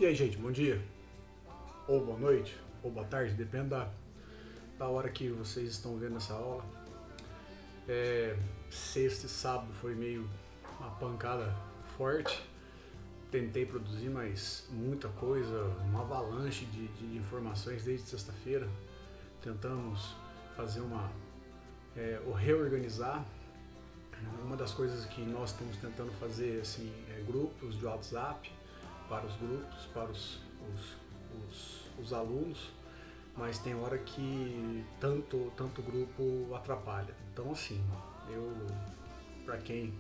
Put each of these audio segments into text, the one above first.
E aí, gente, bom dia, ou boa noite, ou boa tarde, depende da hora que vocês estão vendo essa aula. Sexta e sábado foi meio uma pancada forte. Tentei produzir, mas muita coisa, uma avalanche de informações desde sexta-feira. Tentamos fazer ou reorganizar. Uma das coisas que nós estamos tentando fazer assim, é grupos de WhatsApp para os grupos, para os alunos, mas tem hora que tanto grupo atrapalha. Então assim, para quem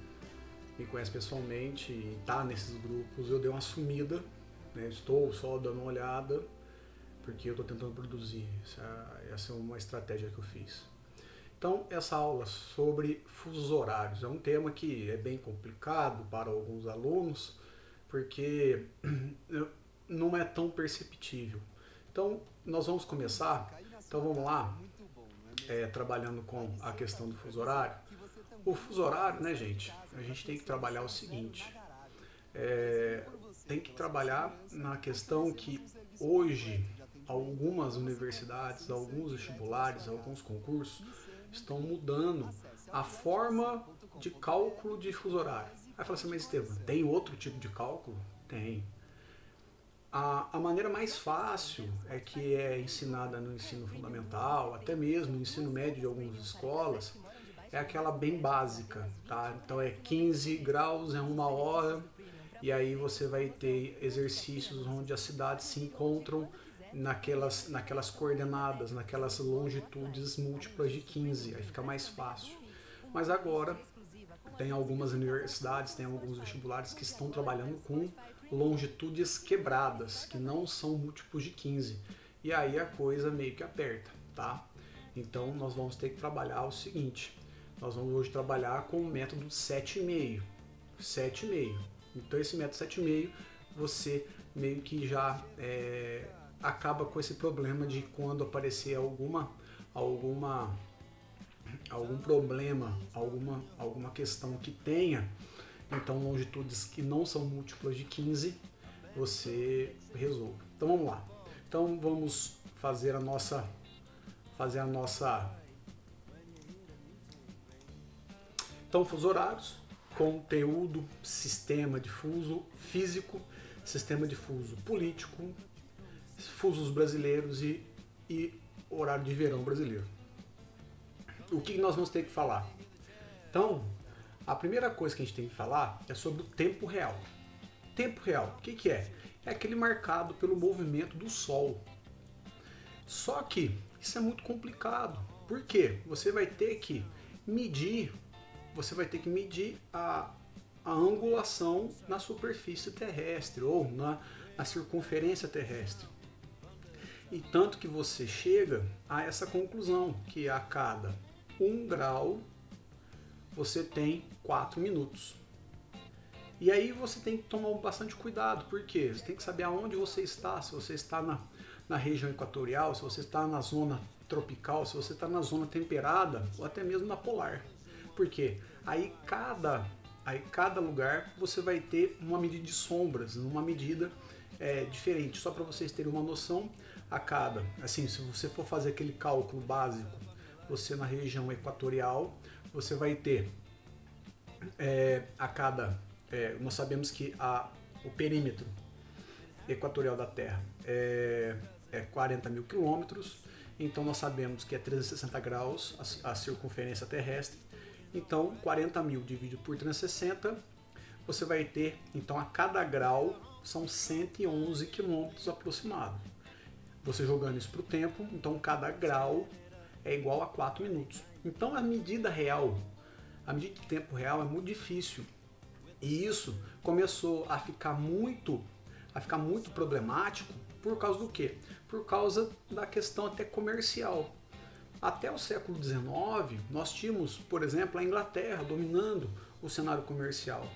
me conhece pessoalmente e está nesses grupos, eu dei uma sumida, né? Estou só dando uma olhada, porque eu estou tentando produzir. Essa é uma estratégia que eu fiz. Então, essa aula sobre fusos horários é um tema que é bem complicado para alguns alunos, porque não é tão perceptível. Então, nós vamos começar. Então, vamos lá, trabalhando com a questão do fuso horário. O fuso horário, né, gente? A gente tem que trabalhar o seguinte: tem que trabalhar na questão que hoje algumas universidades, alguns vestibulares, alguns concursos estão mudando a forma de cálculo de fuso horário. Aí fala assim, mas Estevam, tem outro tipo de cálculo? Tem. A maneira mais fácil que é ensinada no ensino fundamental, até mesmo no ensino médio de algumas escolas, é aquela bem básica, tá? Então é 15 graus em uma hora, e aí você vai ter exercícios onde as cidades se encontram naquelas coordenadas, naquelas longitudes múltiplas de 15, aí fica mais fácil. Mas agora tem algumas universidades, tem alguns vestibulares que estão trabalhando com longitudes quebradas, que não são múltiplos de 15. E aí a coisa meio que aperta, tá? Então nós vamos ter que trabalhar o seguinte: nós vamos hoje trabalhar com o método 7,5. 7,5. Então esse método 7,5, você meio que já acaba com esse problema de quando aparecer algum problema, alguma questão que tenha, então longitudes que não são múltiplas de 15, você resolve. Então vamos lá. Então vamos fazer a nossa então, fusos horários, conteúdo, sistema de fuso físico, sistema de fuso político, fusos brasileiros e horário de verão brasileiro. O que nós vamos ter que falar? Então, a primeira coisa que a gente tem que falar é sobre o tempo real. Tempo real, o que é? É aquele marcado pelo movimento do Sol. Só que isso é muito complicado. Por quê? Você vai ter que medir a angulação na superfície terrestre ou na circunferência terrestre. E tanto que você chega a essa conclusão, que a cada 1 grau você tem 4 minutos. E aí você tem que tomar bastante cuidado, porque você tem que saber aonde você está, se você está na região equatorial, se você está na zona tropical, se você está na zona temperada ou até mesmo na polar. Porque aí cada lugar você vai ter uma medida de sombras, uma medida diferente. Só para vocês terem uma noção, se você for fazer aquele cálculo básico, você na região equatorial, você vai ter nós sabemos que o perímetro equatorial da Terra é 40 mil quilômetros, então nós sabemos que é 360 graus a circunferência terrestre. Então 40 mil dividido por 360, você vai ter, então a cada grau são 111 quilômetros aproximado. Você jogando isso para o tempo, então cada grau é igual a 4 minutos. Então a medida de tempo real é muito difícil. E isso começou a ficar muito problemático por causa do quê? Por causa da questão até comercial. Até o século XIX, nós tínhamos, por exemplo, a Inglaterra dominando o cenário comercial.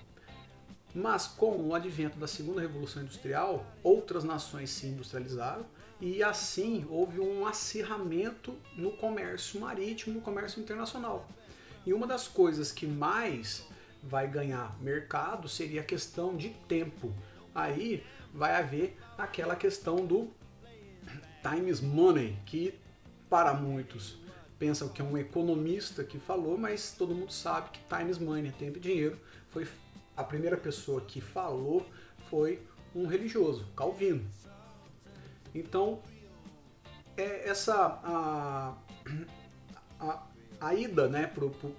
Mas com o advento da segunda revolução industrial, outras nações se industrializaram e assim houve um acirramento no comércio marítimo, no comércio internacional. E uma das coisas que mais vai ganhar mercado seria a questão de tempo. Aí vai haver aquela questão do time is money, que para muitos pensam que é um economista que falou, mas todo mundo sabe que time is money, tempo e dinheiro. Foi a primeira pessoa que falou foi um religioso, Calvino. Então, a ida, né,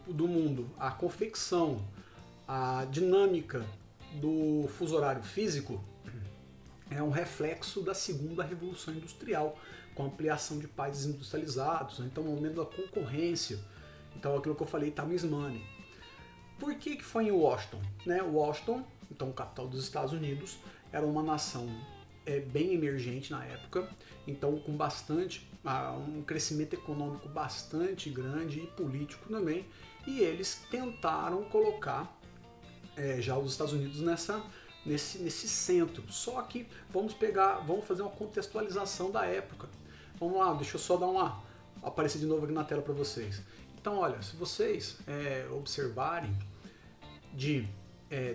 do mundo, a confecção, a dinâmica do fuso horário físico é um reflexo da segunda revolução industrial, com a ampliação de países industrializados, então o aumento da concorrência. Então aquilo que eu falei, time is money. Por que foi em Washington? Né? Washington, então capital dos Estados Unidos, era uma nação bem emergente na época, então com bastante um crescimento econômico bastante grande e político também, e eles tentaram colocar já os Estados Unidos nesse centro. Só que vamos fazer uma contextualização da época. Vamos lá, deixa eu só dar aparecer de novo aqui na tela para vocês. Então, olha, se vocês observarem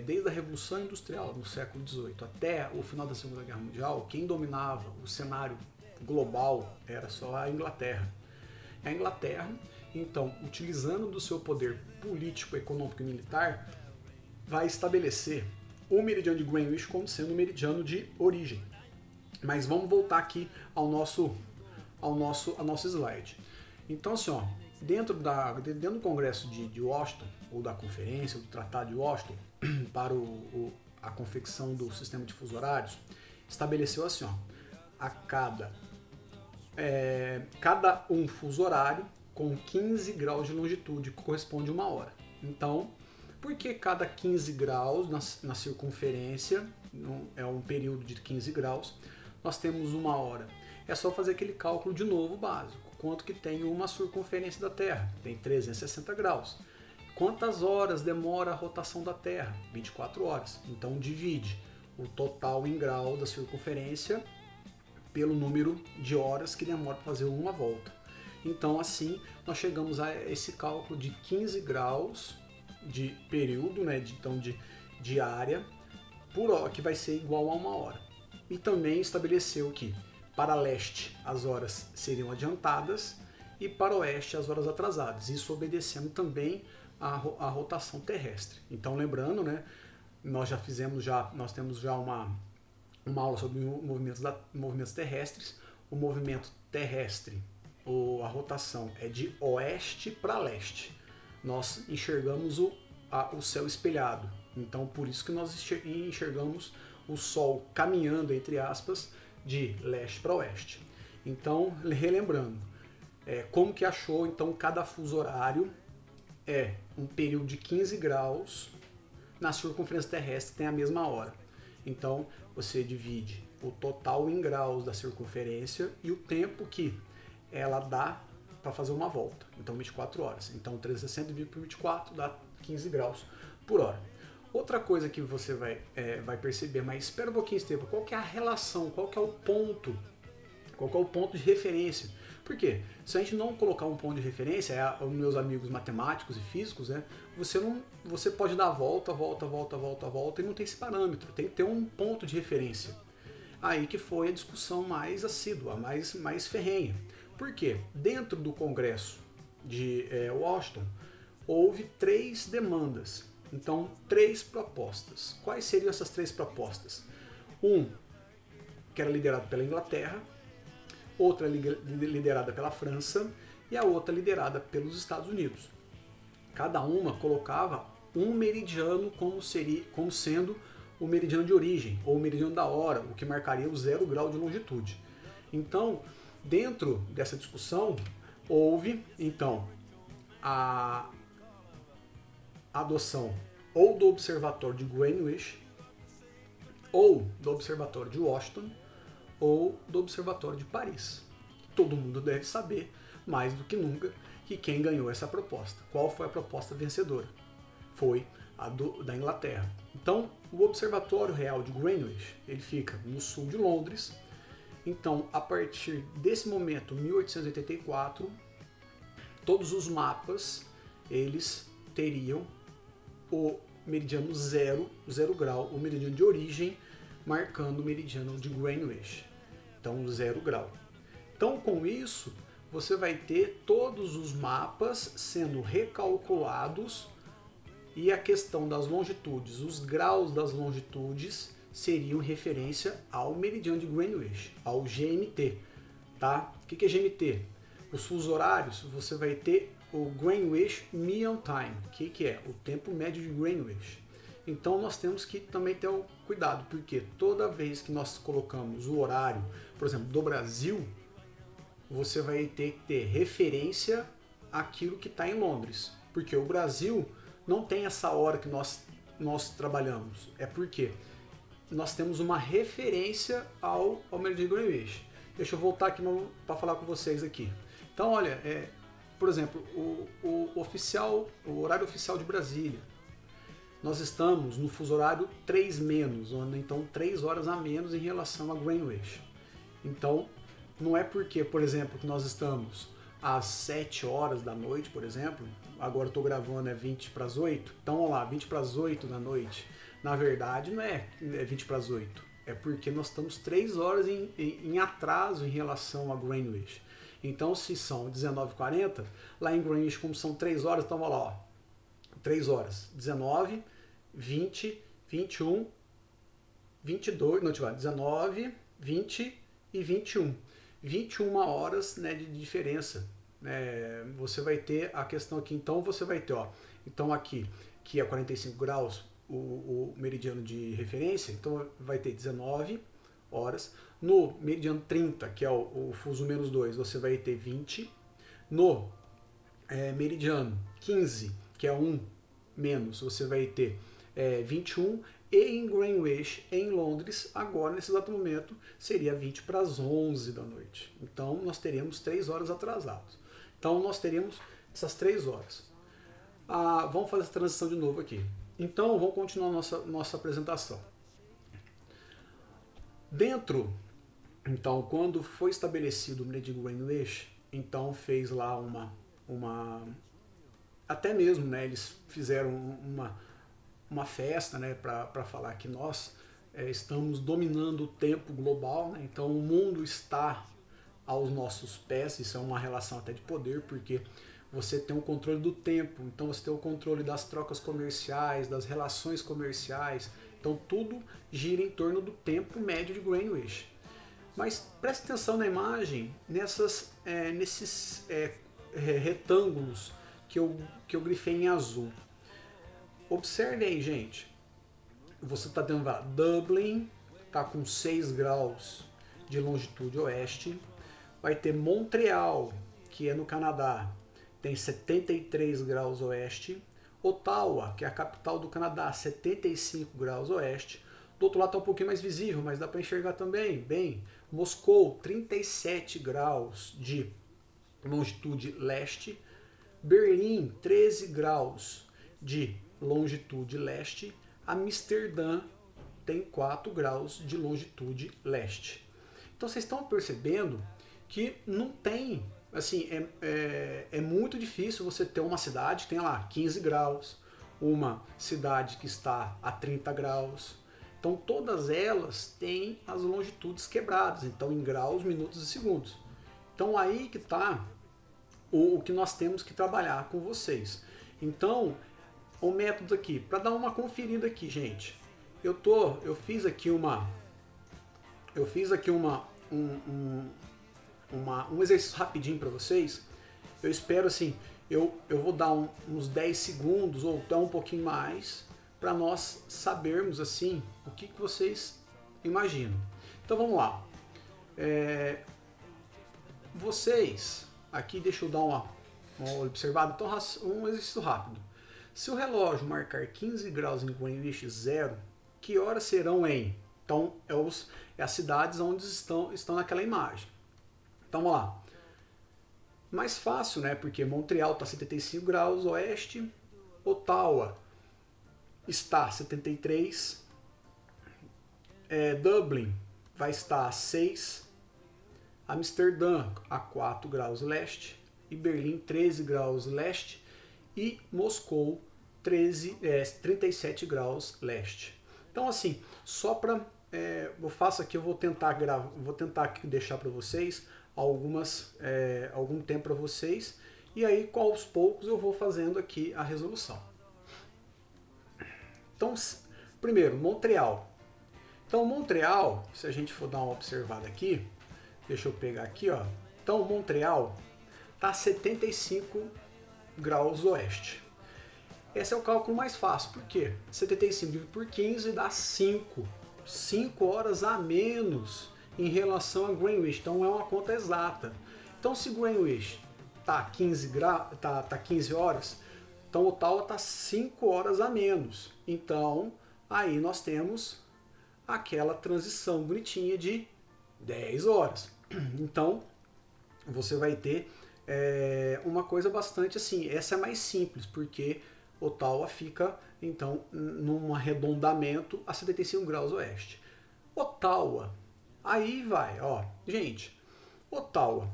desde a Revolução Industrial no século XVIII até o final da Segunda Guerra Mundial, quem dominava o cenário global era só a Inglaterra. A Inglaterra, então, utilizando do seu poder político, econômico e militar, vai estabelecer o meridiano de Greenwich como sendo o meridiano de origem. Mas vamos voltar aqui ao nosso slide. Então, assim, ó, dentro do Congresso de Washington, ou da Conferência, do Tratado de Washington, para a confecção do sistema de fuso horários, estabeleceu assim, ó, cada um fuso horário com 15 graus de longitude, que corresponde a 1 hora. Então, por que cada 15 graus na circunferência, é um período de 15 graus, nós temos 1 hora? É só fazer aquele cálculo de novo básico. Quanto que tem uma circunferência da Terra? Tem 360 graus. Quantas horas demora a rotação da Terra? 24 horas. Então divide o total em graus da circunferência pelo número de horas que demora para fazer uma volta. Então assim nós chegamos a esse cálculo de 15 graus de período, né, de área por hora, que vai ser igual a 1 hora. E também estabeleceu que para leste as horas seriam adiantadas e para oeste as horas atrasadas, isso obedecendo também a rotação terrestre. Então lembrando, né, nós temos já uma aula sobre movimentos terrestres. O movimento terrestre, a rotação é de oeste para leste. Nós enxergamos o céu espelhado. Então, por isso que nós enxergamos o Sol caminhando, entre aspas, de leste para oeste. Então, relembrando, como que achou, então, cada fuso horário é um período de 15 graus na circunferência terrestre, tem a mesma hora. Então, você divide o total em graus da circunferência e o tempo que ela dá para fazer uma volta. Então, 24 horas. Então, 360 dividido por 24 dá 15 graus por hora. Outra coisa que você vai perceber, mas espera um pouquinho, Estevam, qual que é a relação, qual que é o ponto de referência? Por quê? Se a gente não colocar um ponto de referência, meus amigos matemáticos e físicos, né, você pode dar volta e não tem esse parâmetro, tem que ter um ponto de referência. Aí que foi a discussão mais assídua, mais ferrenha. Por quê? Dentro do Congresso de Washington, houve 3 demandas. Então, 3 propostas. Quais seriam essas 3 propostas? Que era liderado pela Inglaterra, outra liderada pela França e a outra liderada pelos Estados Unidos. Cada uma colocava um meridiano como sendo o meridiano de origem, ou o meridiano da hora, o que marcaria o 0 grau de longitude. Então, dentro dessa discussão, houve, então, a adoção ou do Observatório de Greenwich, ou do Observatório de Washington, ou do Observatório de Paris. Todo mundo deve saber, mais do que nunca, que quem ganhou essa proposta. Qual foi a proposta vencedora? Foi a da Inglaterra. Então, o Observatório Real de Greenwich, ele fica no sul de Londres. Então, a partir desse momento, 1884, todos os mapas, eles teriam o meridiano 0 grau, o meridiano de origem, marcando o meridiano de Greenwich, então 0 grau. Então com isso você vai ter todos os mapas sendo recalculados e a questão das longitudes, os graus das longitudes seriam referência ao meridiano de Greenwich, ao GMT, tá? O que é GMT? Os fusos horários, você vai ter o Greenwich Mean Time, que é o tempo médio de Greenwich. Então nós temos que também ter o cuidado, porque toda vez que nós colocamos o horário, por exemplo, do Brasil, você vai ter que ter referência àquilo que está em Londres, porque o Brasil não tem essa hora que nós trabalhamos, é porque nós temos uma referência ao meridiano de Greenwich. Deixa eu voltar aqui para falar com vocês aqui. Então, olha, por exemplo, o horário oficial de Brasília, nós estamos no fuso horário 3 menos, então 3 horas a menos em relação a Greenwich. Então, não é porque, por exemplo, que nós estamos às 7 horas da noite, por exemplo, agora eu estou gravando 20 para as 8, então vamos lá, 20 para as 8 da noite. Na verdade, não é 20 para as 8, é porque nós estamos 3 horas em atraso em relação a Greenwich. Então, se são 19h40, lá em Greenwich, como são 3 horas, então vamos lá, ó, 3 horas, 19, 20, 21, 22, não, 19, 20 e 21. 21 horas, né, de diferença. Você vai ter a questão aqui, então você vai ter, ó, então aqui, que é 45 graus, o meridiano de referência, então vai ter 19 horas. No meridiano 30, que é o fuso menos 2, você vai ter 20. No meridiano 15, que é 1 menos, você vai ter 21. E em Greenwich, em Londres, agora nesse exato momento, seria 20 para as 11 da noite. Então nós teremos 3 horas atrasados. Então nós teremos essas 3 horas. Vamos fazer essa transição de novo aqui. Então vamos continuar nossa apresentação. Dentro, então, quando foi estabelecido o meridiano de Greenwich, então fez lá até mesmo, né, eles fizeram uma festa, né, para falar que nós estamos dominando o tempo global, né? Então o mundo está aos nossos pés, isso é uma relação até de poder, porque você tem o controle do tempo, então você tem o controle das trocas comerciais, das relações comerciais, então tudo gira em torno do tempo médio de Greenwich. Mas preste atenção na imagem, nesses retângulos que eu grifei em azul. Observe aí, gente. Você está tendo lá, Dublin, está com 6 graus de longitude oeste. Vai ter Montreal, que é no Canadá, tem 73 graus oeste. Ottawa, que é a capital do Canadá, 75 graus oeste. Do outro lado está um pouquinho mais visível, mas dá para enxergar também. Bem, Moscou, 37 graus de longitude leste. Berlim, 13 graus de longitude leste. Amsterdã tem 4 graus de longitude leste. Então vocês estão percebendo que não tem, assim, é muito difícil você ter uma cidade que tem lá 15 graus, uma cidade que está a 30 graus. Então todas elas têm as longitudes quebradas, então em graus, minutos e segundos. Então aí que está o que nós temos que trabalhar com vocês. Então, o método aqui, para dar uma conferida aqui, gente, eu fiz aqui um exercício rapidinho para vocês. Eu espero assim, eu vou dar uns 10 segundos ou até um pouquinho mais para nós sabermos assim o que vocês imaginam. Então vamos lá. Vocês aqui, deixa eu dar uma observada. Então, um exercício rápido. Se o relógio marcar 15 graus em Greenwich 0, que horas serão em? Então, as cidades onde estão naquela imagem. Então, vamos lá. Mais fácil, né? Porque Montreal está a 75 graus oeste, Ottawa está a 73, Dublin vai estar a 6, Amsterdã a 4 graus leste, e Berlim 13 graus leste, e Moscou 37 graus leste. Então assim, só para eu faço aqui, eu vou tentar aqui deixar para vocês algum tempo para vocês, e aí aos poucos eu vou fazendo aqui a resolução. Então, primeiro, Montreal. Então, Montreal, se a gente for dar uma observada aqui, deixa eu pegar aqui, ó. Então, Montreal está a 75 graus oeste. Esse é o cálculo mais fácil, por quê? 75 dividido por 15 dá 5 horas a menos em relação a Greenwich, então é uma conta exata. Então, se Greenwich está 15 horas, então Ottawa está 5 horas a menos. Então, aí nós temos aquela transição bonitinha de 10 horas. Então, você vai ter uma coisa bastante assim, essa é mais simples, porque Ottawa fica, então, num arredondamento a 75 graus oeste. Ottawa, aí vai, ó, gente, Ottawa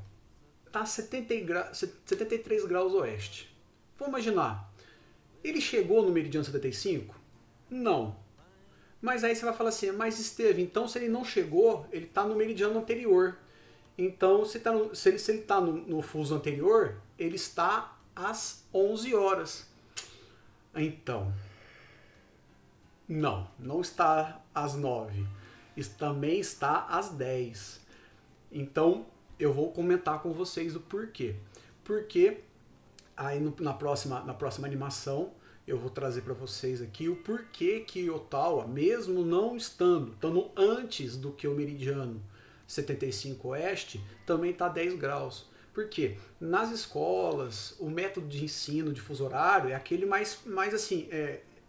está a 73 graus oeste. Vamos imaginar, ele chegou no meridiano 75? Não. Mas aí você vai falar assim, mas Esteve, então se ele não chegou, ele está no meridiano anterior. Então, se ele está no fuso anterior, ele está às 11 horas. Então, não está às 9. Também está às 10. Então, eu vou comentar com vocês o porquê. Porque aí na próxima animação, eu vou trazer para vocês aqui o porquê que Ottawa, mesmo não estando antes do que o meridiano 75 oeste, também está 10 graus. Por quê? Nas escolas, o método de ensino de fuso horário é aquele mais assim,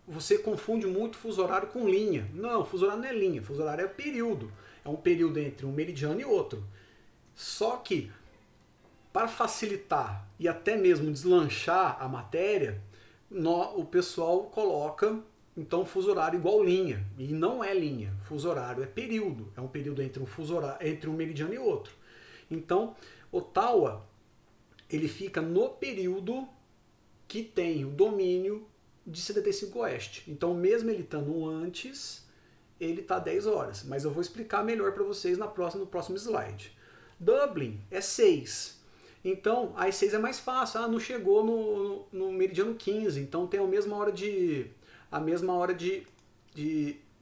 você confunde muito fuso horário com linha. Não, fuso horário não é linha, fuso horário é período. É um período entre um meridiano e outro. Só que, para facilitar e até mesmo deslanchar a matéria, o pessoal coloca então fuso horário igual linha, e não é linha, fuso horário é período, é um período entre um meridiano e outro. Então, Ottawa, ele fica no período que tem o domínio de 75 oeste. Então, mesmo ele estando antes, ele está 10 horas, mas eu vou explicar melhor para vocês no próximo slide. Dublin é 6. Então, aí 6 é mais fácil. Não chegou no meridiano 15, então tem a mesma hora de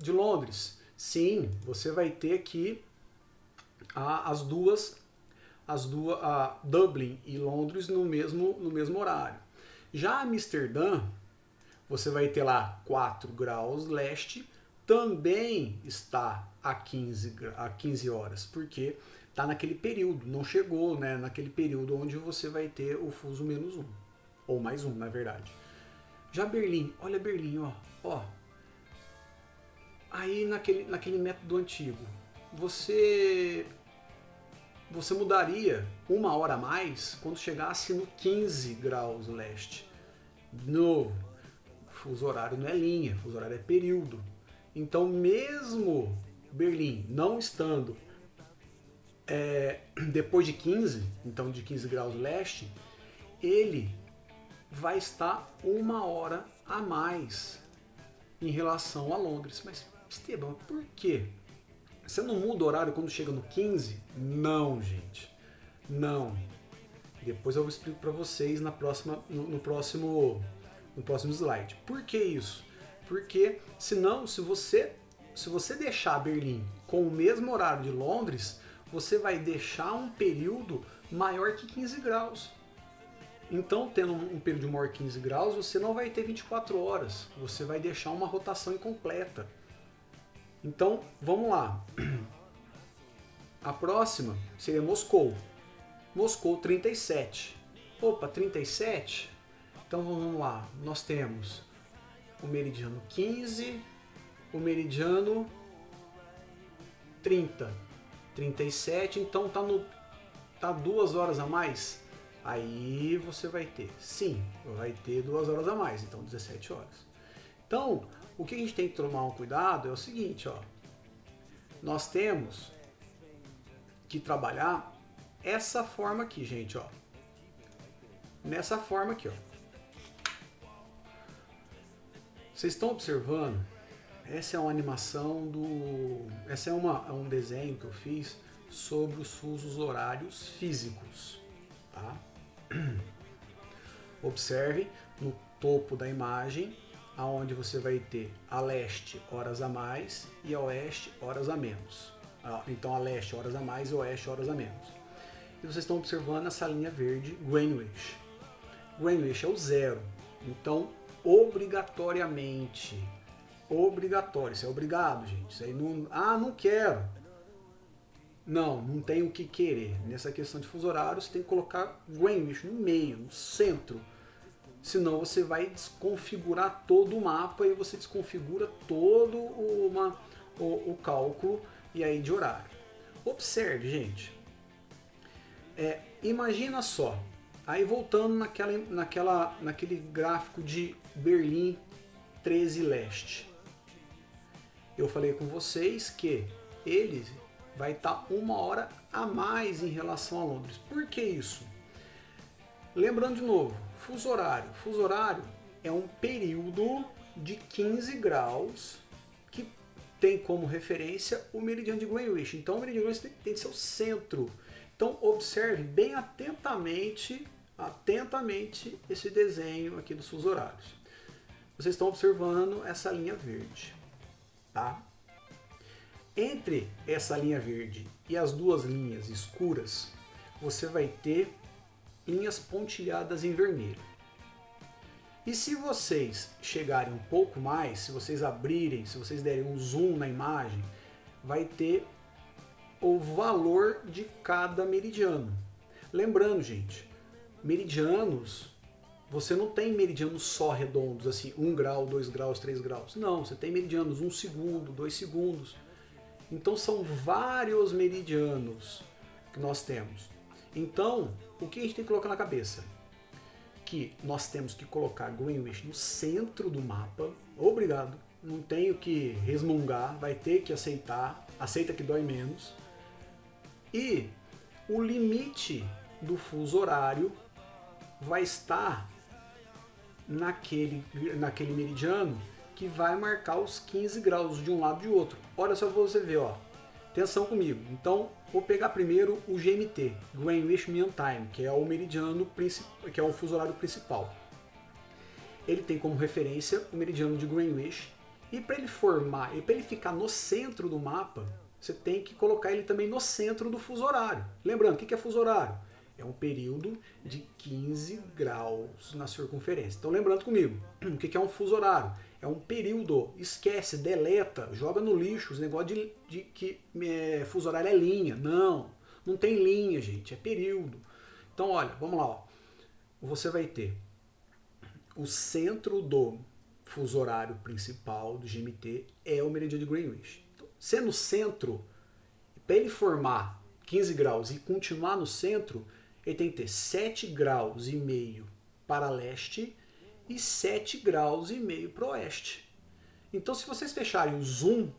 Londres. Sim, você vai ter aqui Dublin e Londres no mesmo horário. Já Amsterdã, você vai ter lá 4 graus leste, também está a 15 horas, porque está naquele período, não chegou, né, naquele período onde você vai ter o fuso -1, ou +1, na verdade. Já Berlim, olha Berlim, ó. Aí naquele método antigo, você mudaria 1 hora a mais quando chegasse no 15 graus leste. De novo, fuso horário não é linha, fuso horário é período. Então, mesmo Berlim não estando depois de 15, então de 15 graus leste, ele vai estar 1 hora a mais em relação a Londres. Mas, Esteban, por quê? Você não muda o horário quando chega no 15? Não, gente. Não. Depois eu explico para vocês no próximo slide. Por que isso? Porque senão, se você deixar Berlim com o mesmo horário de Londres, você vai deixar um período maior que 15 graus. Então, tendo um período maior que 15 graus, você não vai ter 24 horas. Você vai deixar uma rotação incompleta. Então, vamos lá. A próxima seria Moscou. Moscou 37. Opa, 37? Então vamos lá. Nós temos o meridiano 15, o meridiano 30. 37, então tá 2 horas a mais. Aí você vai ter, sim, vai ter 2 horas a mais, então 17 horas. Então, o que a gente tem que tomar um cuidado é o seguinte, ó. Nós temos que trabalhar essa forma aqui, gente, ó. Nessa forma aqui, ó. Vocês estão observando Essa é uma animação do... Essa é um desenho que eu fiz sobre os fusos horários físicos. Tá? Observe no topo da imagem, aonde você vai ter a leste horas a mais e a oeste horas a menos. Então a leste horas a mais e a oeste horas a menos. E vocês estão observando essa linha verde, Greenwich. Greenwich é o zero. Então, obrigatoriamente, obrigatório, isso é obrigado, gente. Isso aí não quero. Não tem o que querer. Nessa questão de fuso horário, você tem que colocar Greenwich no meio, no centro. Senão você vai desconfigurar todo o mapa e você desconfigura todo o cálculo e aí de horário. Observe, gente. Imagina só. Aí voltando naquele gráfico de Berlim 13 leste. Eu falei com vocês que ele vai estar 1 hora a mais em relação a Londres. Por que isso? Lembrando de novo, fuso horário. Fuso horário é um período de 15 graus que tem como referência o meridiano de Greenwich. Então o meridiano de Greenwich tem que ser o centro. Então observe bem atentamente esse desenho aqui dos fusos horários. Vocês estão observando essa linha verde. Tá? Entre essa linha verde e as duas linhas escuras, você vai ter linhas pontilhadas em vermelho. E se vocês chegarem um pouco mais, se vocês abrirem, se vocês derem um zoom na imagem, vai ter o valor de cada meridiano. Lembrando, gente, meridianos, você não tem meridianos só redondos, assim, 1 grau, 2 graus, 3 graus. Não, você tem meridianos 1 segundo, 2 segundos. Então são vários meridianos que nós temos. Então, o que a gente tem que colocar na cabeça? Que nós temos que colocar Greenwich no centro do mapa. Obrigado. Não tenho que resmungar, vai ter que aceitar. Aceita que dói menos. E o limite do fuso horário vai estar naquele meridiano que vai marcar os 15 graus de um lado e de outro. Olha só para você ver, ó. Atenção comigo. Então, vou pegar primeiro o GMT, Greenwich Mean Time, que é o meridiano principal, que é o fuso horário principal. Ele tem como referência o meridiano de Greenwich, e para ele formar, e para ele ficar no centro do mapa, você tem que colocar ele também no centro do fuso horário. Lembrando, o que é fuso horário? É um período de 15 graus na circunferência. Então, lembrando comigo, o que é um fuso horário? É um período, esquece, deleta, joga no lixo os negócios de que fuso horário é linha. Não tem linha, gente, é período. Então, olha, vamos lá. Ó. Você vai ter o centro do fuso horário principal do GMT é o meridiano de Greenwich. Então, sendo o centro, para ele formar 15 graus e continuar no centro, ele tem que ter 7,5 graus para leste e 7,5 graus para oeste. Então, se vocês fecharem o zoom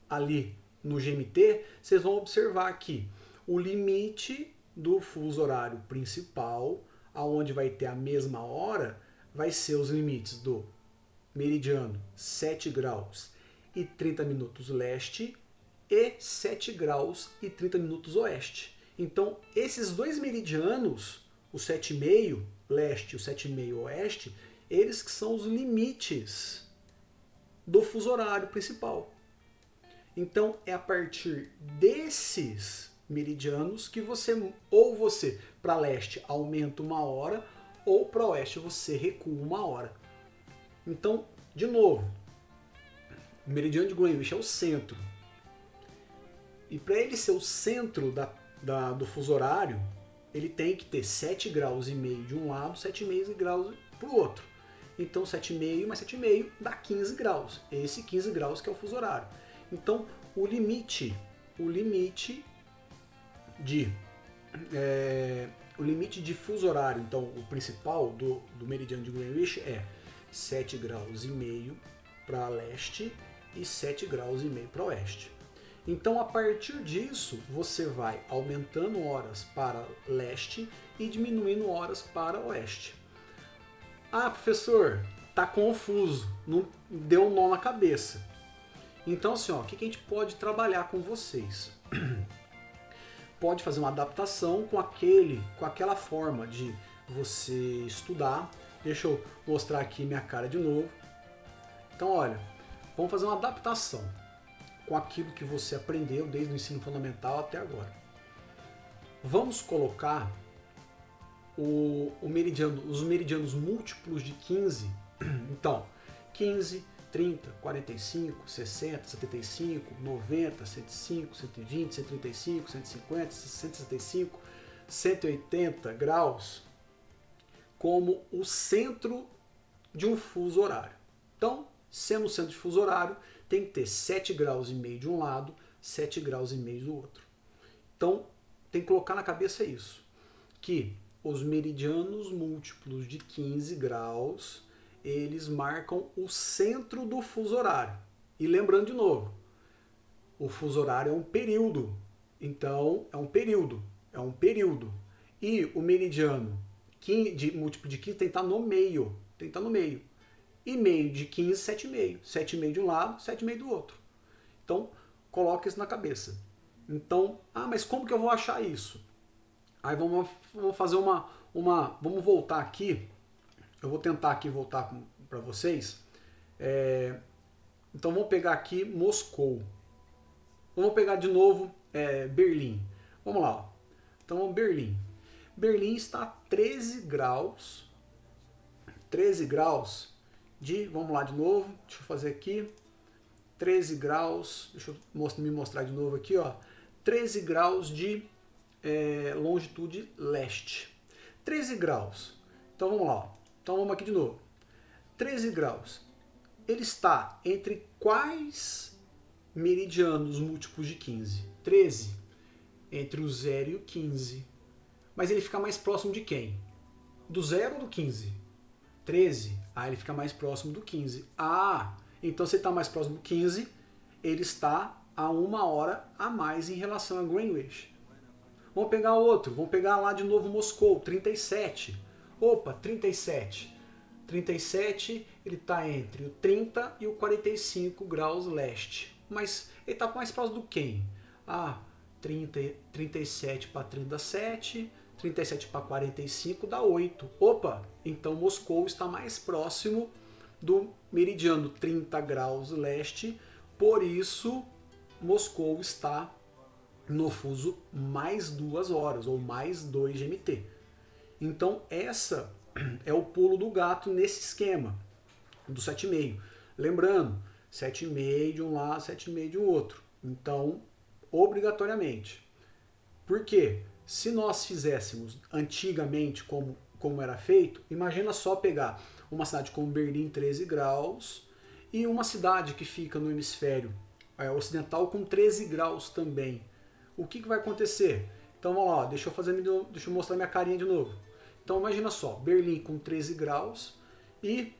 ali no GMT, vocês vão observar que o limite do fuso horário principal, aonde vai ter a mesma hora, vai ser os limites do meridiano 7 graus e 30 minutos leste e 7 graus e 30 minutos oeste. Então, esses dois meridianos, o 7,5 leste e o 7,5 oeste, eles que são os limites do fuso horário principal. Então, é a partir desses meridianos que você para leste aumenta 1 hora, ou para oeste você recua 1 hora. Então, de novo, o meridiano de Greenwich é o centro. E para ele ser o centro do fuso horário, ele tem que ter 7,5 graus de um lado, 7,5 graus para o outro. Então 7,5 mais 7,5 dá 15 graus. Esse 15 graus que é o fuso horário. Então o limite de fuso horário, então o principal do meridiano de Greenwich é 7,5 graus para leste e 7,5 graus para oeste. Então, a partir disso, você vai aumentando horas para leste e diminuindo horas para oeste. Ah, professor, tá confuso, não deu um nó na cabeça. Então, assim, ó, o que a gente pode trabalhar com vocês? Pode fazer uma adaptação com aquela forma de você estudar. Deixa eu mostrar aqui minha cara de novo. Então, olha, vamos fazer uma adaptação com aquilo que você aprendeu desde o ensino fundamental até agora. Vamos colocar os meridianos múltiplos de 15. Então, 15, 30, 45, 60, 75, 90, 105, 120, 135, 150, 165, 180 graus como o centro de um fuso horário. Então, sendo o centro de fuso horário, tem que ter 7 graus e meio de um lado, 7 graus e meio do outro. Então, tem que colocar na cabeça isso, que os meridianos múltiplos de 15 graus, eles marcam o centro do fuso horário. E lembrando de novo, o fuso horário é um período. Então, é um período. E o meridiano múltiplo de 15 tem que estar no meio. E meio de 15, 7,5. 7,5 de um lado, 7,5 do outro. Então, coloca isso na cabeça. Então, mas como que eu vou achar isso? Aí vamos fazer vamos voltar aqui. Eu vou tentar aqui voltar para vocês. Então vamos pegar aqui Moscou. Vamos pegar de novo Berlim. Vamos lá. Ó. Então Berlim. Berlim está a 13 graus. 13 graus de... Vamos lá de novo. Deixa eu fazer aqui. 13 graus. Deixa eu me mostrar de novo aqui. Ó. 13 graus de longitude leste. 13 graus. Então vamos lá. Ó. Então vamos aqui de novo. 13 graus. Ele está entre quais meridianos múltiplos de 15? 13. Entre o 0 e o 15. Mas ele fica mais próximo de quem? Do 0 ou do 15? 13. Ele fica mais próximo do 15. Então se ele está mais próximo do 15, ele está a 1 hora a mais em relação a Greenwich. Vamos pegar outro. Vamos pegar lá de novo Moscou, 37. Opa, 37. 37, ele está entre o 30 e o 45 graus leste. Mas ele está mais próximo do quem? 37 para 37, 37 para 45 dá 8. Opa, então Moscou está mais próximo do meridiano 30 graus leste, por isso Moscou está no fuso mais 2 horas, ou mais 2 GMT. Então essa é o pulo do gato nesse esquema do 7,5. Lembrando, 7,5 de um lado, 7,5 de um outro. Então, obrigatoriamente. Por quê? Se nós fizéssemos antigamente como era feito, imagina só pegar uma cidade como Berlim, 13 graus, e uma cidade que fica no hemisfério ocidental com 13 graus também. O que vai acontecer? Então vamos lá, deixa eu mostrar minha carinha de novo. Então imagina só, Berlim com 13 graus e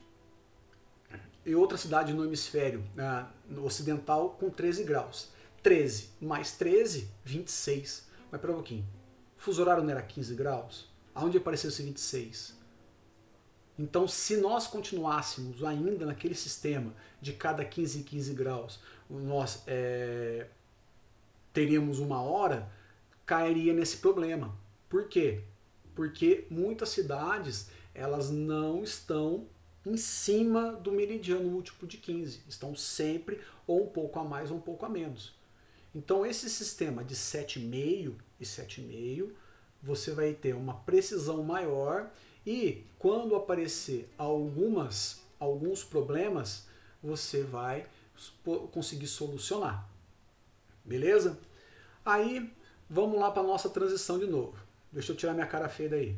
outra cidade no hemisfério no ocidental com 13 graus. 13 mais 13, 26. Mas pera um pouquinho, o fuso horário não era 15 graus? Aonde apareceu esse 26? Então se nós continuássemos ainda naquele sistema de cada 15 em 15 graus, nós teríamos 1 hora, cairia nesse problema. Por quê? Porque muitas cidades elas não estão em cima do meridiano múltiplo de 15. Estão sempre ou um pouco a mais ou um pouco a menos. Então esse sistema de 7,5 e 7,5, você vai ter uma precisão maior e quando aparecer alguns problemas, você vai conseguir solucionar. Beleza? Aí vamos lá para a nossa transição de novo. Deixa eu tirar minha cara feia daí.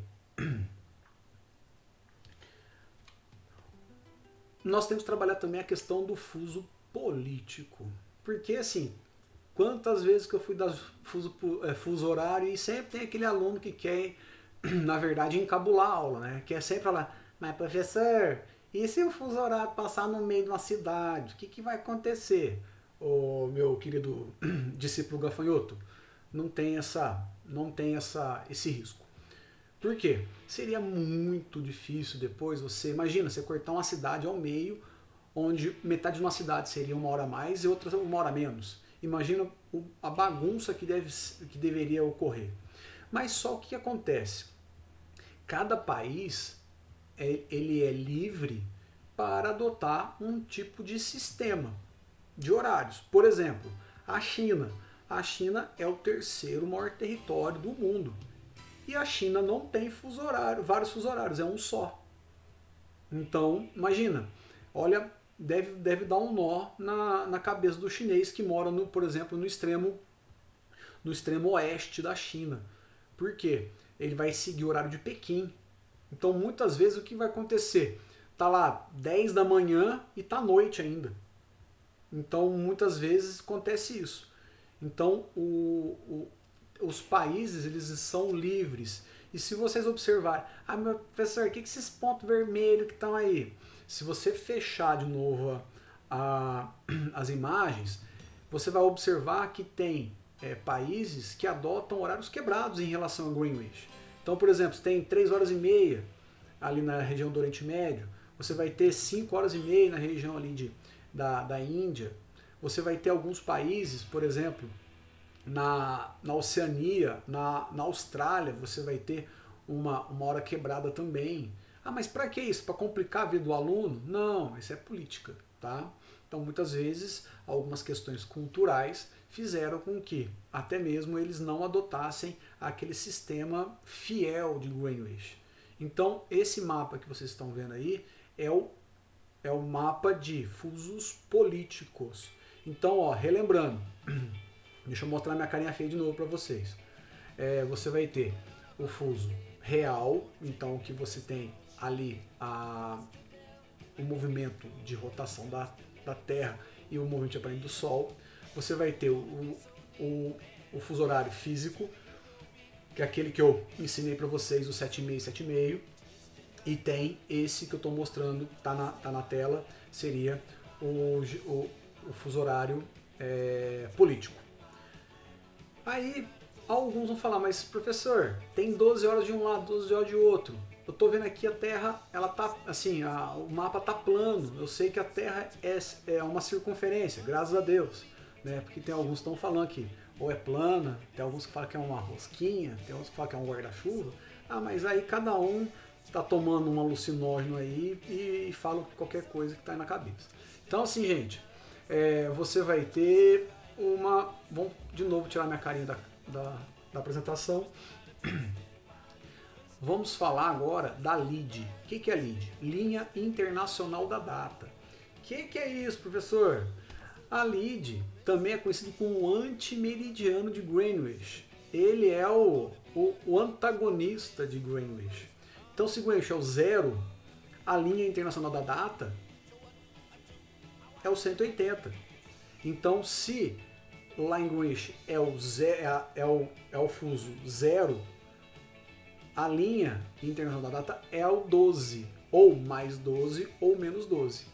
Nós temos que trabalhar também a questão do fuso político. Porque, assim, quantas vezes que eu fui dar fuso horário e sempre tem aquele aluno que quer, na verdade, encabular a aula, né? Quer sempre falar, mas professor, e se o fuso horário passar no meio de uma cidade? O que vai acontecer? O meu querido discípulo gafanhoto, não tem esse risco. Por quê? Seria muito difícil depois imagina, você cortar uma cidade ao meio, onde metade de uma cidade seria 1 hora a mais e outra 1 hora a menos. Imagina a bagunça que deveria ocorrer. Mas só o que acontece? Cada país ele é livre para adotar um tipo de sistema de horários. Por exemplo, a China. A China é o 3º maior território do mundo. E a China não tem fuso horário, vários fuso horários, é um só. Então, imagina, olha, deve dar um nó na cabeça do chinês que mora, por exemplo, no extremo oeste da China. Por quê? Ele vai seguir o horário de Pequim. Então, muitas vezes, o que vai acontecer? Tá lá 10 da manhã e tá noite ainda. Então, muitas vezes acontece isso. Então, os países, eles são livres. E se vocês observarem, meu professor, o que esses pontos vermelhos que estão aí? Se você fechar de novo as imagens, você vai observar que tem países que adotam horários quebrados em relação a Greenwich. Então, por exemplo, você tem 3 horas e meia ali na região do Oriente Médio, você vai ter 5 horas e meia na região ali da Índia, você vai ter alguns países, por exemplo, na Oceania, na Austrália, você vai ter uma hora quebrada também. Mas para que isso? Para complicar a vida do aluno? Não, isso é política, tá? Então, muitas vezes, algumas questões culturais fizeram com que até mesmo eles não adotassem aquele sistema fiel de Greenwich. Então, esse mapa que vocês estão vendo aí é o mapa de fusos políticos. Então, ó, relembrando, deixa eu mostrar minha carinha feia de novo para vocês. Você vai ter o fuso real, então que você tem ali o movimento de rotação da Terra e o movimento de aparelho do Sol. Você vai ter o fuso horário físico, que é aquele que eu ensinei para vocês, o 7,5 e 7,5. E tem esse que eu estou mostrando, tá na tela, seria o fuso horário político. Aí alguns vão falar, mas professor, tem 12 horas de um lado, 12 horas de outro. Eu estou vendo aqui a Terra, ela tá assim, o mapa tá plano. Eu sei que a Terra é uma circunferência, graças a Deus, né? Porque tem alguns que estão falando que ou é plana, tem alguns que falam que é uma rosquinha, tem outros que falam que é um guarda-chuva. Mas aí cada um está tomando um alucinógeno aí e fala qualquer coisa que está aí na cabeça. Então assim, gente, você vai ter vamos de novo tirar minha carinha da apresentação. Vamos falar agora da LID. O que é a LID? Linha Internacional da Data. O que é isso, professor? A LID também é conhecido como o antimeridiano de Greenwich. Ele é o antagonista de Greenwich. Então, se Greenwich é o 0, a linha internacional da data é o 180. Então, se lá em Greenwich é o fuso 0, a linha internacional da data é o 12, ou mais 12, ou menos 12.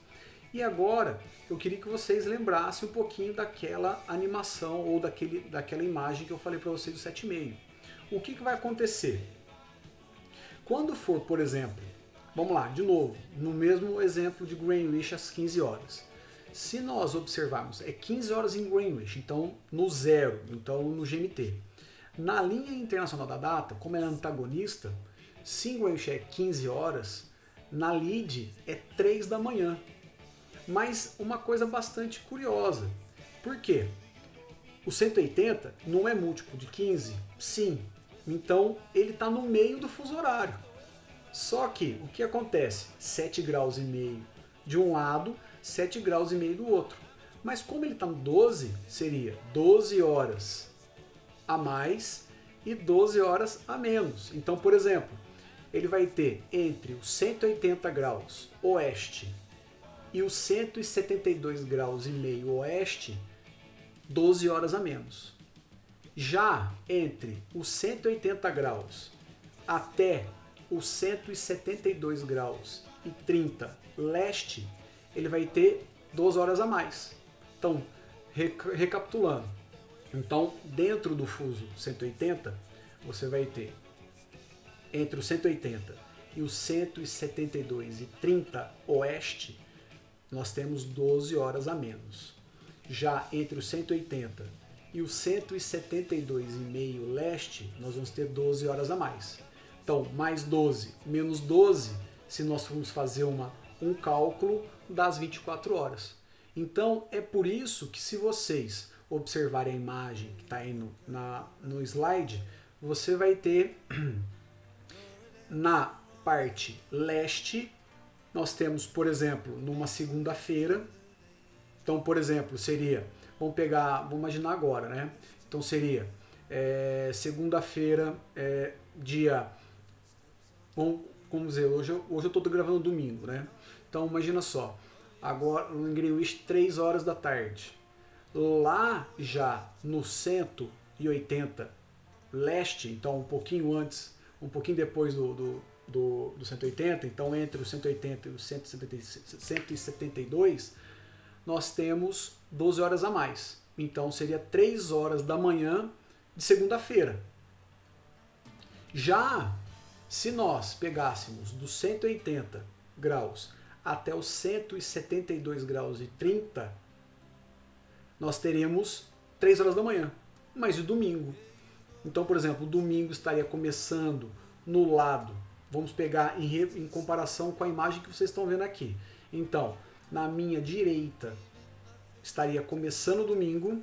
E agora, eu queria que vocês lembrassem um pouquinho daquela animação, ou daquela imagem que eu falei para vocês do 7,5. O que vai acontecer? Quando for, por exemplo, vamos lá, de novo, no mesmo exemplo de Greenwich às 15 horas. Se nós observarmos, é 15 horas em Greenwich, então no 0, então no GMT. Na linha internacional da data, como ela é antagonista, se em Greenwich é 15 horas, na LID é 3 da manhã. Mas uma coisa bastante curiosa, por quê? O 180 não é múltiplo de 15? Sim. Então ele está no meio do fuso horário. Só que o que acontece? 7 graus e meio de um lado, 7 graus e meio do outro. Mas como ele está no 12, seria 12 horas a mais e 12 horas a menos. Então, por exemplo, ele vai ter entre os 180 graus oeste e os 172 graus e meio oeste, 12 horas a menos. Já entre os 180 graus até os 172 graus e 30 leste, ele vai ter 12 horas a mais. Então, recapitulando. Então, dentro do fuso 180, você vai ter entre os 180 e os 172 e 30 oeste, nós temos 12 horas a menos. Já entre os 180 e os 172,5 leste, nós vamos ter 12 horas a mais. Então, mais 12 menos 12, se nós formos fazer um cálculo das 24 horas. Então, é por isso que se vocês observarem a imagem que está aí no slide, você vai ter na parte leste, nós temos, por exemplo, numa segunda-feira. Então, por exemplo, seria, vamos imaginar agora, né? Então seria segunda-feira, dia, vamos dizer, hoje eu estou gravando domingo, né? Então imagina só, agora em Greenwich 3 horas da tarde. Lá já no 180 leste, então um pouquinho antes, um pouquinho depois do 180, então entre o 180 e o 172, nós temos 12 horas a mais. Então seria 3 horas da manhã de segunda-feira. Já se nós pegássemos dos 180 graus até os 172 graus e 30, nós teremos 3 horas da manhã, mas de domingo. Então, por exemplo, o domingo estaria começando no lado, vamos pegar em comparação com a imagem que vocês estão vendo aqui. Então, na minha direita estaria começando o domingo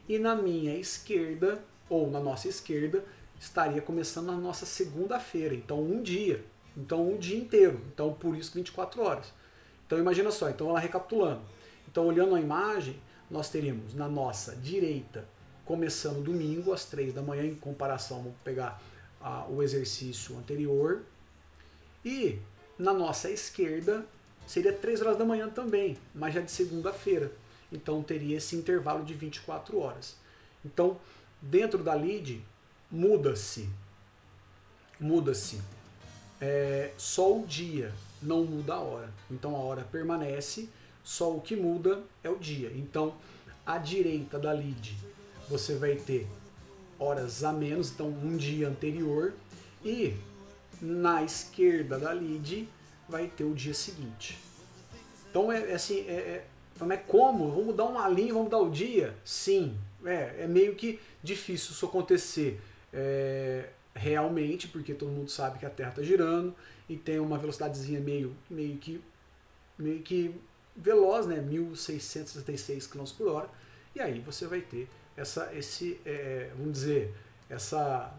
e na minha esquerda, ou na nossa esquerda, estaria começando a nossa segunda-feira. Então um dia inteiro. Então por isso 24 horas. Então imagina só, então lá recapitulando. Então olhando a imagem, nós teríamos na nossa direita começando domingo às 3 da manhã, em comparação, vamos pegar o exercício anterior. E na nossa esquerda seria 3 horas da manhã também, mas já de segunda-feira. Então teria esse intervalo de 24 horas. Então, dentro da lead, muda-se. Só o dia, não muda a hora. Então a hora permanece, só o que muda é o dia. Então, à direita da lead, você vai ter horas a menos, então um dia anterior. E na esquerda da lead vai ter o dia seguinte. Então então é como? Vamos mudar uma linha, vamos mudar o dia? Sim, é meio que difícil isso acontecer realmente, porque todo mundo sabe que a Terra está girando e tem uma velocidadezinha meio que veloz, né? 1.666 km por hora, e aí você vai ter vamos dizer,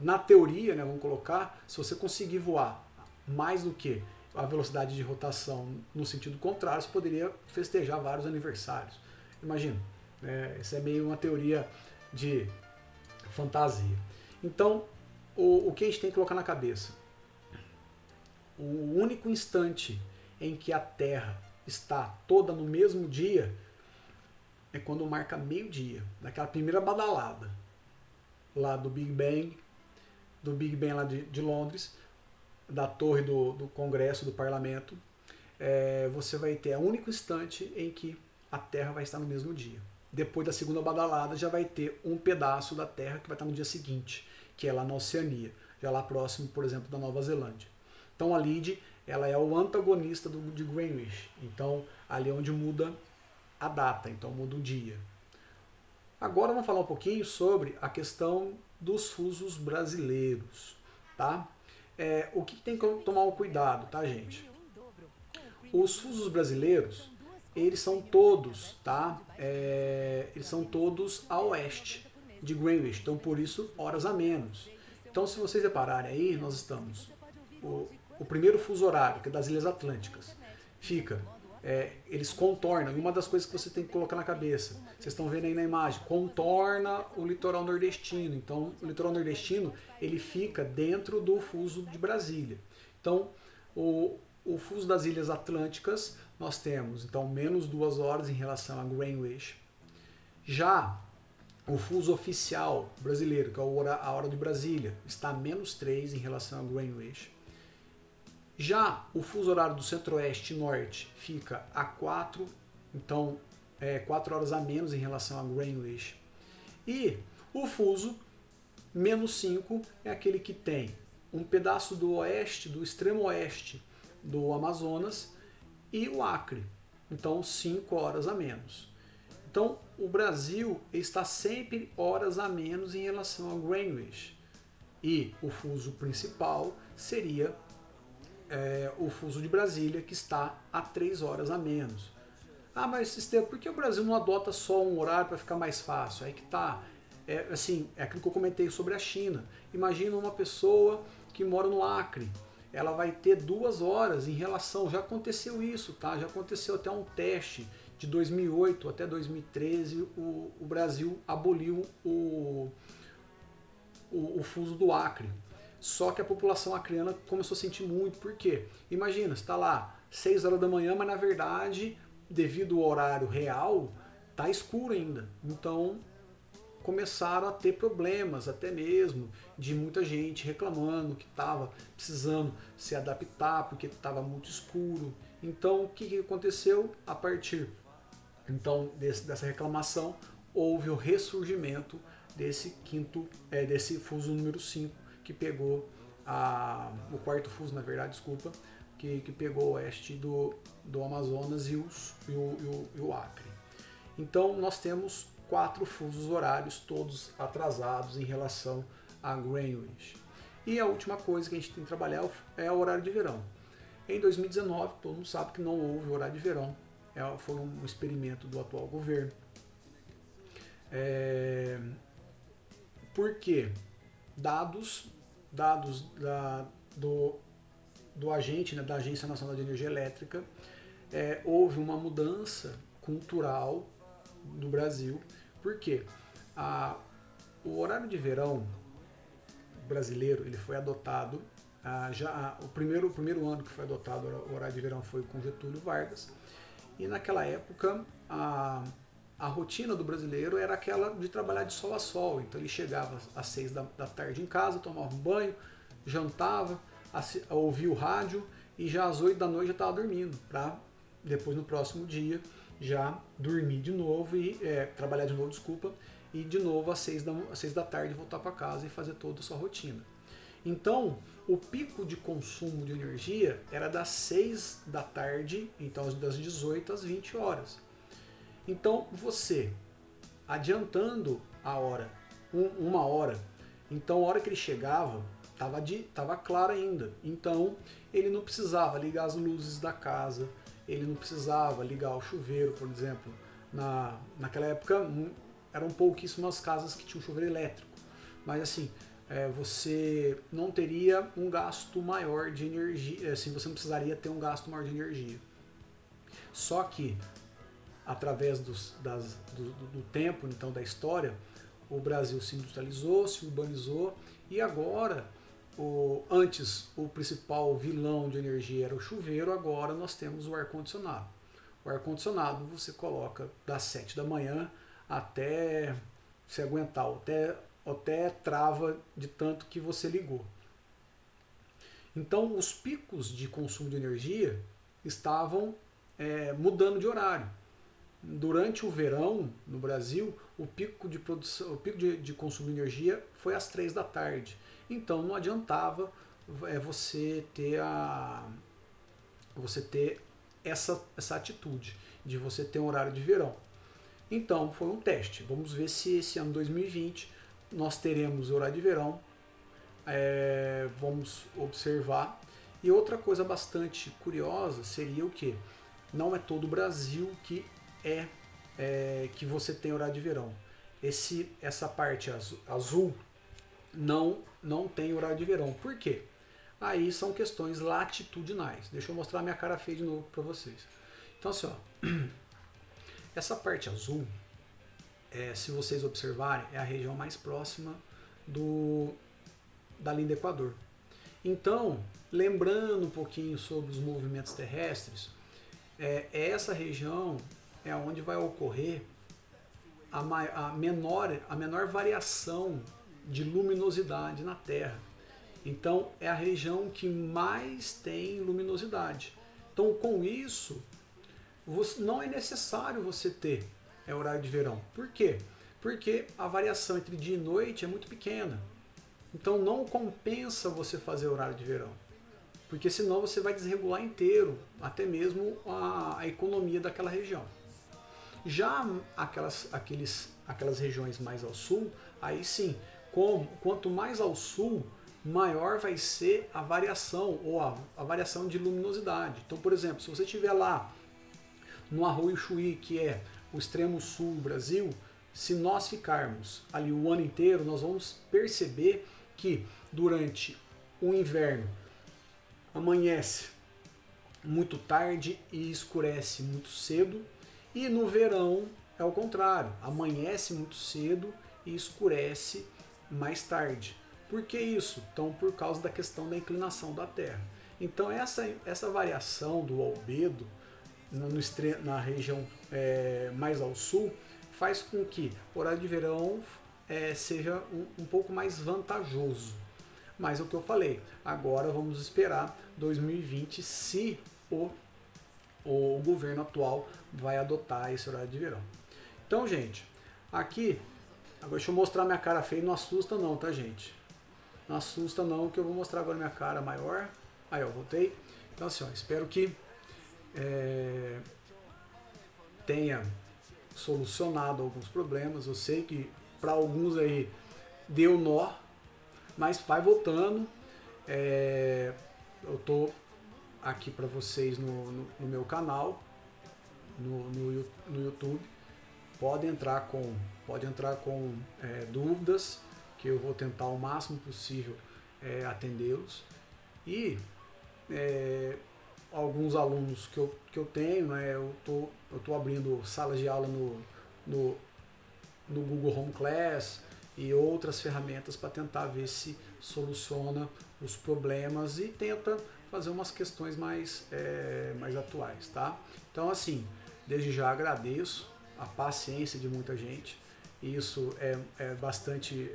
na teoria, né, vamos colocar, se você conseguir voar mais do que a velocidade de rotação no sentido contrário, você poderia festejar vários aniversários. Imagina, isso é meio uma teoria de fantasia. Então, o que a gente tem que colocar na cabeça? O único instante em que a Terra está toda no mesmo dia é quando marca meio-dia, naquela primeira badalada lá do Big Bang lá de Londres, da torre do Congresso, do Parlamento. Você vai ter o único instante em que a Terra vai estar no mesmo dia. Depois da segunda badalada já vai ter um pedaço da Terra que vai estar no dia seguinte, que é lá na Oceania, já lá próximo, por exemplo, da Nova Zelândia. Então a lead, ela é o antagonista de Greenwich. Então ali é onde muda a data, então muda o dia. Agora vamos falar um pouquinho sobre a questão dos fusos brasileiros, tá? O que tem que tomar um cuidado, tá, gente? Os fusos brasileiros, eles são todos, tá? Eles são todos a oeste de Greenwich, então por isso horas a menos. Então se vocês repararem aí, nós estamos o primeiro fuso horário, que é das Ilhas Atlânticas, eles contornam, e uma das coisas que você tem que colocar na cabeça, vocês estão vendo aí na imagem, contorna o litoral nordestino. Então o litoral nordestino, ele fica dentro do fuso de Brasília. Então o fuso das Ilhas Atlânticas, nós temos então menos 2 horas em relação a Greenwich. Já o fuso oficial brasileiro, que é a hora de Brasília, está a menos 3 em relação a Greenwich. Já o fuso horário do centro-oeste e norte fica a 4, então 4 horas a menos em relação a Greenwich. E o fuso menos 5 é aquele que tem um pedaço do oeste, do extremo oeste do Amazonas e o Acre. Então 5 horas a menos. Então o Brasil está sempre horas a menos em relação ao Greenwich. E o fuso principal seria o fuso de Brasília, que está a 3 horas a menos. Ah, mas Estevam, por que o Brasil não adota só um horário para ficar mais fácil? Aí que tá. É aquilo que eu comentei sobre a China. Imagina uma pessoa que mora no Acre. Ela vai ter 2 horas em relação. Já aconteceu isso, tá? Já aconteceu até um teste de 2008 até 2013. O Brasil aboliu o fuso do Acre. Só que a população acreana começou a sentir muito. Por quê? Imagina, você está lá 6 horas da manhã, mas na verdade, devido ao horário real, tá escuro ainda. Então começaram a ter problemas até mesmo de muita gente reclamando que estava precisando se adaptar porque estava muito escuro. Então o que aconteceu? A partir então dessa reclamação houve o ressurgimento desse desse fuso número 5 que pegou o quarto fuso, na verdade, desculpa, que pegou o oeste do Amazonas e o Acre. Então nós temos 4 fusos horários, todos atrasados em relação a Greenwich. E a última coisa que a gente tem que trabalhar é o horário de verão. Em 2019, todo mundo sabe que não houve horário de verão. Foi um experimento do atual governo. Por quê? Dados do agente, né, da Agência Nacional de Energia Elétrica, houve uma mudança cultural no Brasil. Por quê? O horário de verão brasileiro ele foi adotado, o primeiro ano que foi adotado o horário de verão foi com Getúlio Vargas, e naquela época a rotina do brasileiro era aquela de trabalhar de sol a sol. Então ele chegava às 6 da tarde em casa, tomava um banho, jantava, ouvia o rádio e já às 8 da noite já estava dormindo, para depois no próximo dia já dormir de novo e trabalhar de novo, desculpa, e de novo às 6 da tarde voltar para casa e fazer toda a sua rotina. Então, o pico de consumo de energia era das 6 da tarde, então das 18 às 20 horas. Então, você, adiantando a hora, uma hora, então a hora que ele chegava, estava claro ainda. Então, ele não precisava ligar as luzes da casa, ele não precisava ligar o chuveiro, por exemplo. Naquela época, eram pouquíssimas casas que tinham chuveiro elétrico. Mas assim, você não teria um gasto maior de energia, assim, você não precisaria ter um gasto maior de energia. Só que, através do tempo, então, da história, o Brasil se industrializou, se urbanizou, e agora, antes o principal vilão de energia era o chuveiro, agora nós temos o ar-condicionado. O ar-condicionado você coloca das 7 da manhã até se aguentar, até trava de tanto que você ligou. Então os picos de consumo de energia estavam mudando de horário. Durante o verão, no Brasil, o pico de produção, o pico de consumo de energia foi às 3 da tarde. Então não adiantava você ter essa atitude de você ter um horário de verão. Então foi um teste. Vamos ver se esse ano 2020 nós teremos horário de verão. Vamos observar. E outra coisa bastante curiosa seria o que? Não é todo o Brasil que que você tem horário de verão. Essa parte azul não tem horário de verão. Por quê? Aí são questões latitudinais. Deixa eu mostrar minha cara feia de novo para vocês. Então assim, ó, essa parte azul, se vocês observarem, é a região mais próxima da linha do Equador. Então, lembrando um pouquinho sobre os movimentos terrestres, essa região é onde vai ocorrer a menor variação de luminosidade na Terra. Então é a região que mais tem luminosidade. Então com isso, não é necessário você ter horário de verão. Por quê? Porque a variação entre dia e noite é muito pequena. Então não compensa você fazer horário de verão. porque senão você vai desregular inteiro, até mesmo a economia daquela região. Já aquelas regiões mais ao sul, aí sim, quanto mais ao sul, maior vai ser a variação, ou a variação de luminosidade. Então, por exemplo, se você estiver lá no Arroio Chuí, que é o extremo sul do Brasil, se nós ficarmos ali o ano inteiro, nós vamos perceber que durante o inverno amanhece muito tarde e escurece muito cedo, e no verão é o contrário, amanhece muito cedo e escurece mais tarde. Por que isso? Então, por causa da questão da inclinação da Terra. Então, essa variação do albedo na região mais ao sul faz com que o horário de verão seja um pouco mais vantajoso. Mas é o que eu falei, agora vamos esperar 2020 se o governo atual vai adotar esse horário de verão. Então, gente, aqui, agora deixa eu mostrar minha cara feia, não assusta não, tá, gente? Não assusta não, que eu vou mostrar agora minha cara maior. Aí, ó, voltei. Então, assim, ó, espero que tenha solucionado alguns problemas. Eu sei que para alguns aí deu nó, mas vai voltando. Eu tô aqui para vocês no meu canal, no YouTube. Pode entrar com dúvidas, que eu vou tentar o máximo possível atendê-los. E alguns alunos que eu tenho, né, eu tô abrindo salas de aula no Google Home Class e outras ferramentas para tentar ver se soluciona os problemas e tenta fazer umas questões mais atuais, tá? Então, assim, desde já agradeço a paciência de muita gente. Isso é bastante,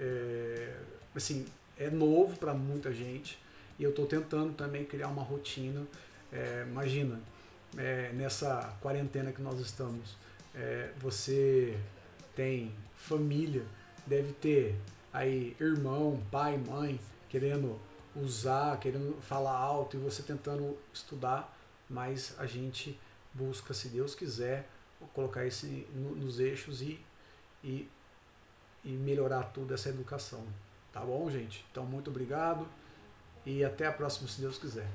assim, é novo para muita gente e eu estou tentando também criar uma rotina. Imagina, nessa quarentena que nós estamos, você tem família, deve ter aí irmão, pai, mãe, querendo usar, querendo falar alto e você tentando estudar, mas a gente busca, se Deus quiser, colocar isso nos eixos e melhorar toda essa educação. Tá bom, gente? Então, muito obrigado e até a próxima, se Deus quiser.